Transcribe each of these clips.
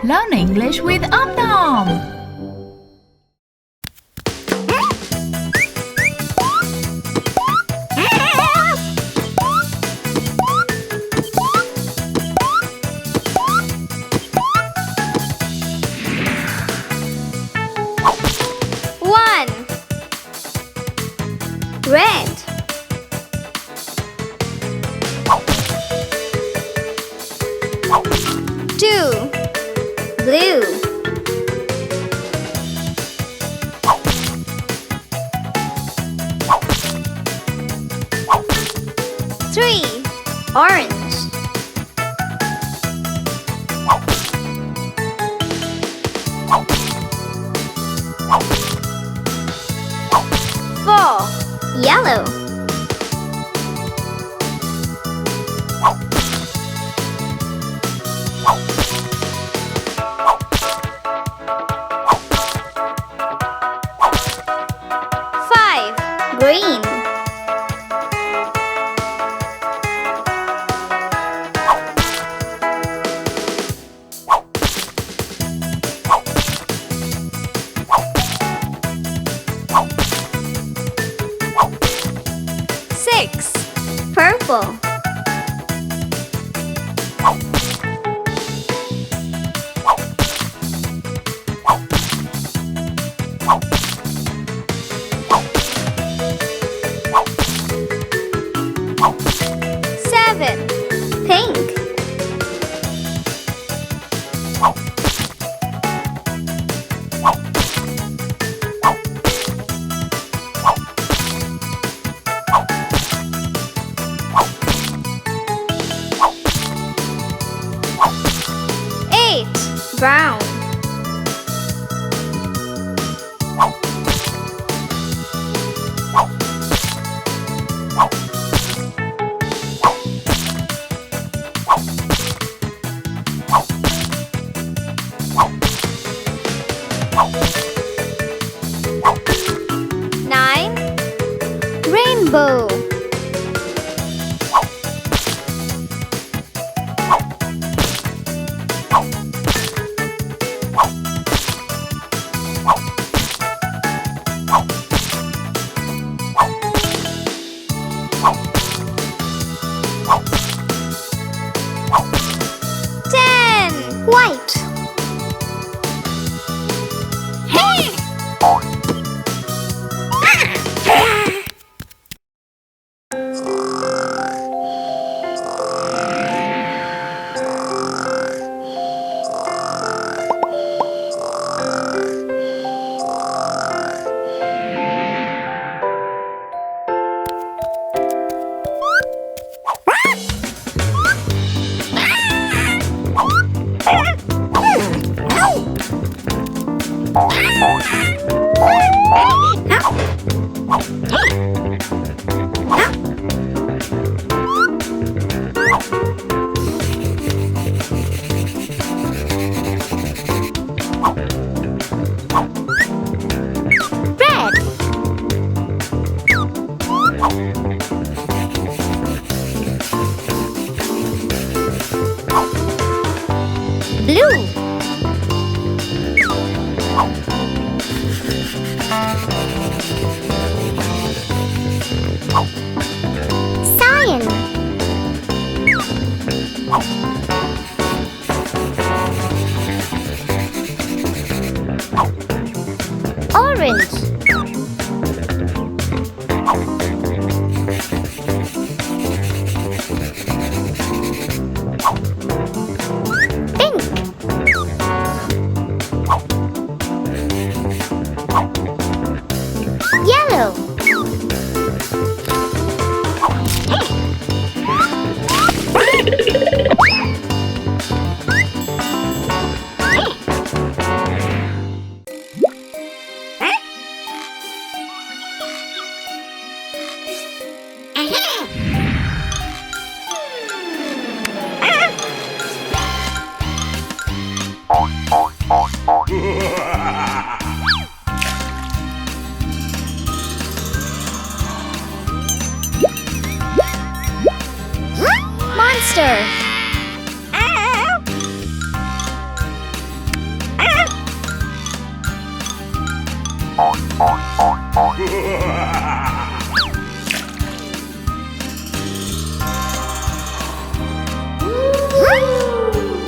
Learn English with Om Nom. One, red. Two, blue. Three, orange. Four, yellow. Five, green. Six, purple. Seven, pink. Eight, brown. Nine, rainbow. Ten, white. Blue. Cyan. Orange. Pink.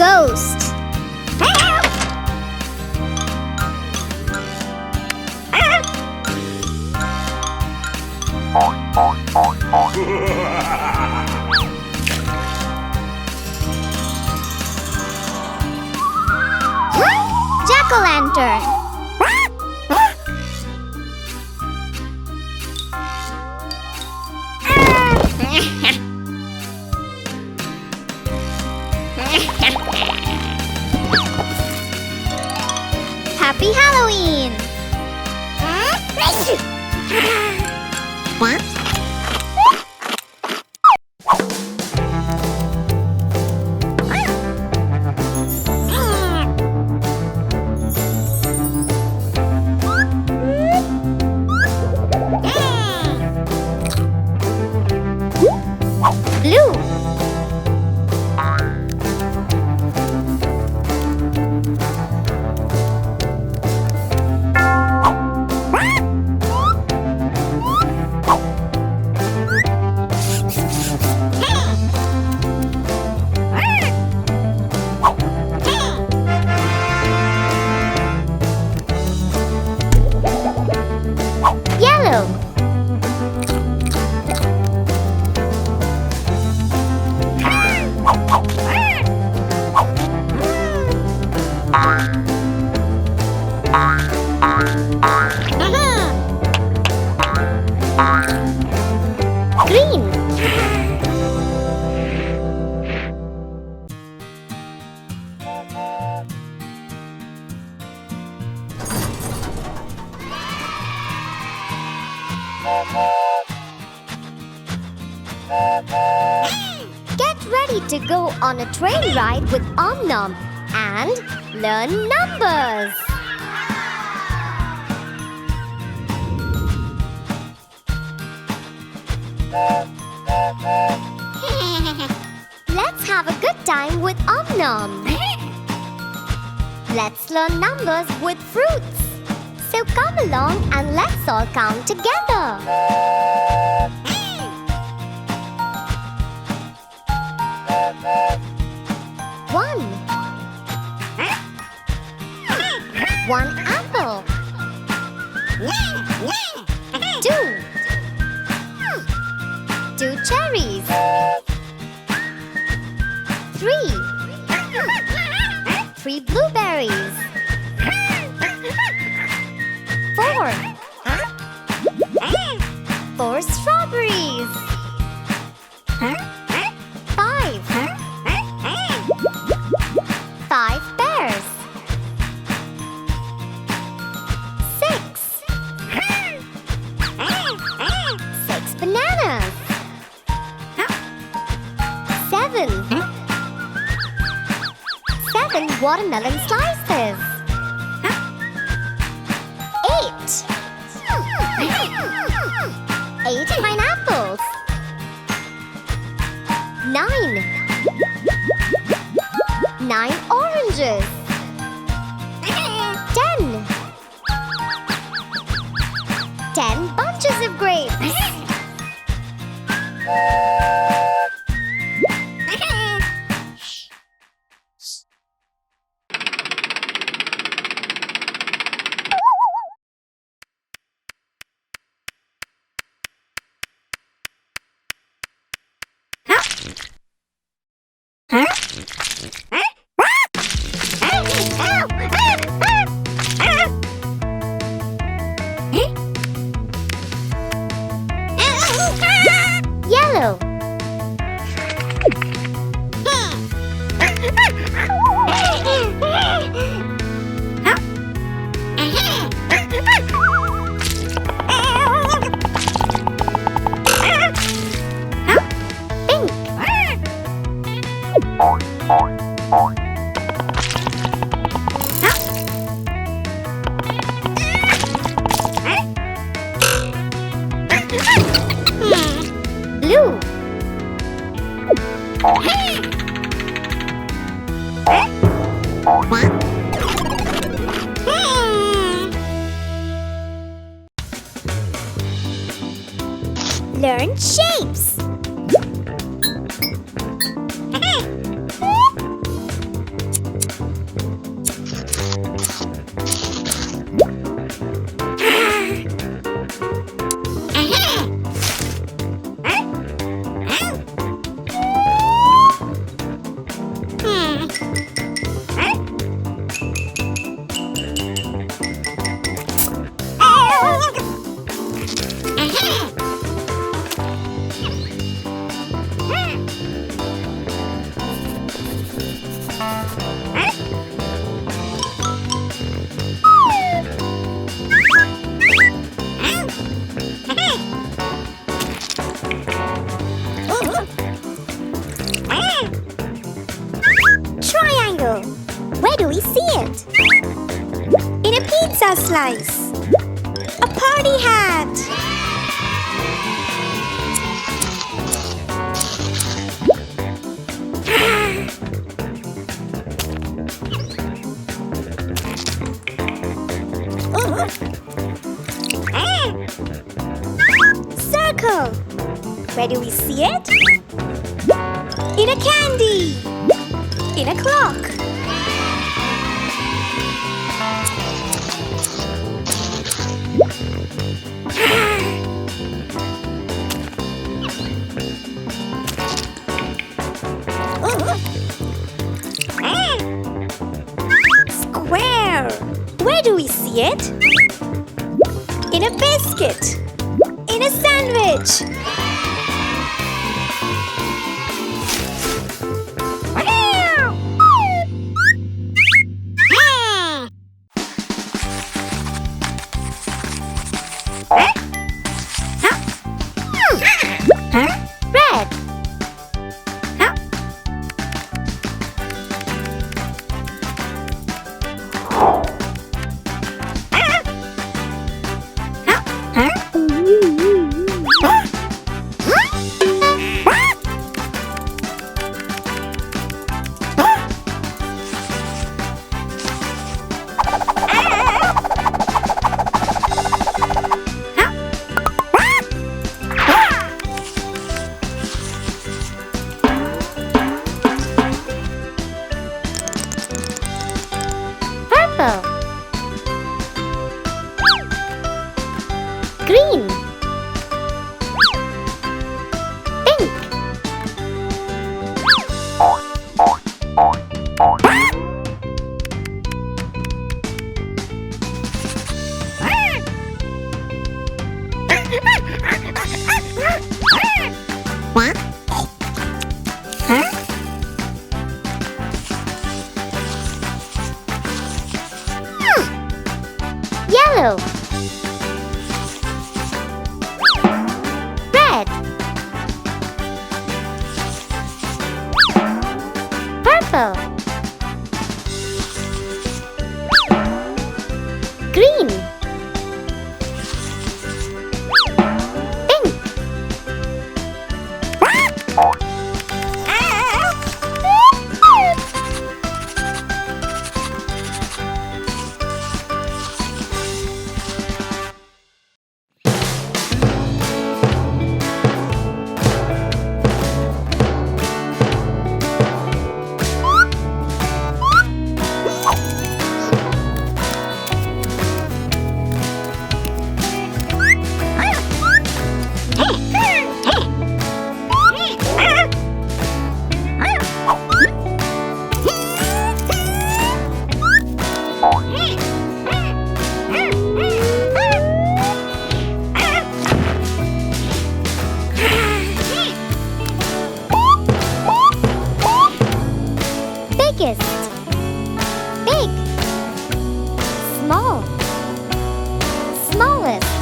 Ghost. Jack-o'-lantern. Happy Halloween! Blue. Yellow. Green. Get ready to go on a train ride with Om Nom and learn numbers. Let's have a good time with Om Nom. Let's learn numbers with fruits. So come along and let's all count together. One. One apple. Two. Two cherries. Three. Three blueberries. Four. Four strawberries. Five. Five pears. Six. Six bananas. Seven. Seven watermelon slices. Eight. Eight pineapples. Nine. Nine oranges. 10. 10 bunches of grapes. Yellow. Blue. Triangle. Where do we see it? In a pizza slice. A party hat. Circle. Where do we see it? In a candy. In a clock. Square. Where do we see it? In a biscuit. In a sandwich. Red. Purple. Green. Pink. Yellow. Red. Purple. Green. Pink. Biggest. Big. Small. Smallest.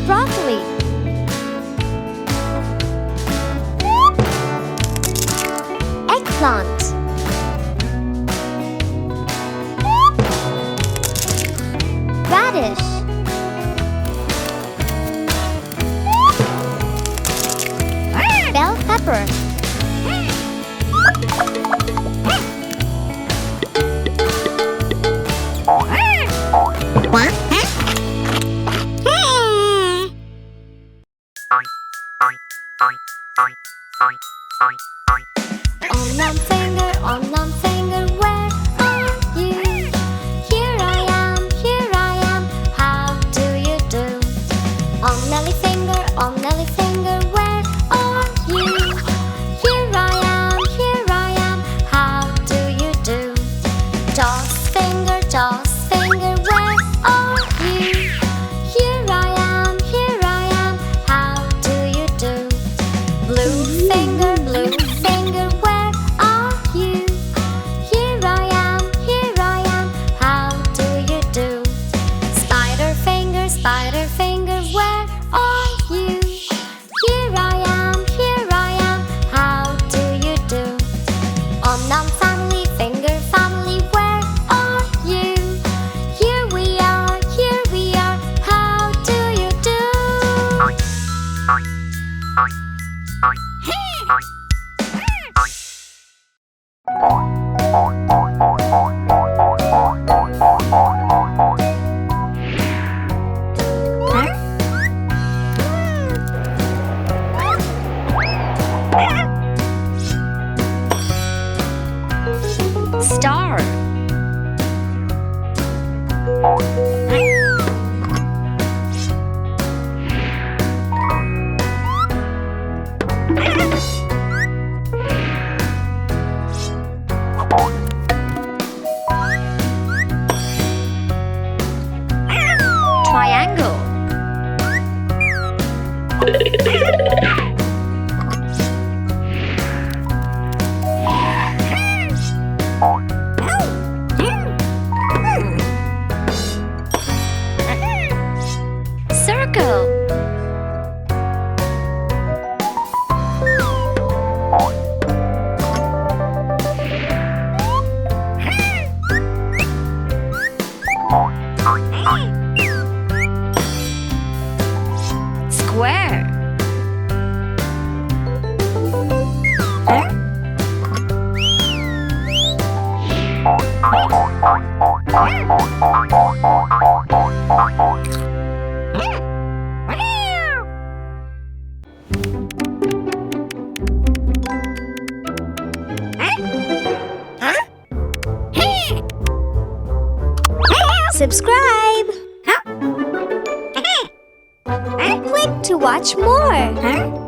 Broccoli. Eggplant. Radish. Bell pepper. Om Nom finger, where are you? Here I am, how do you do? Om Nelle finger, where are you? finger, blue finger, where are you? Here I am, how do you do? Spider finger, where are you? Here I am, how do you do? Om Nom family, finger family, where are you? Here we are, how do you do? Star. Triangle. Circle. Square. Subscribe. Click to watch more.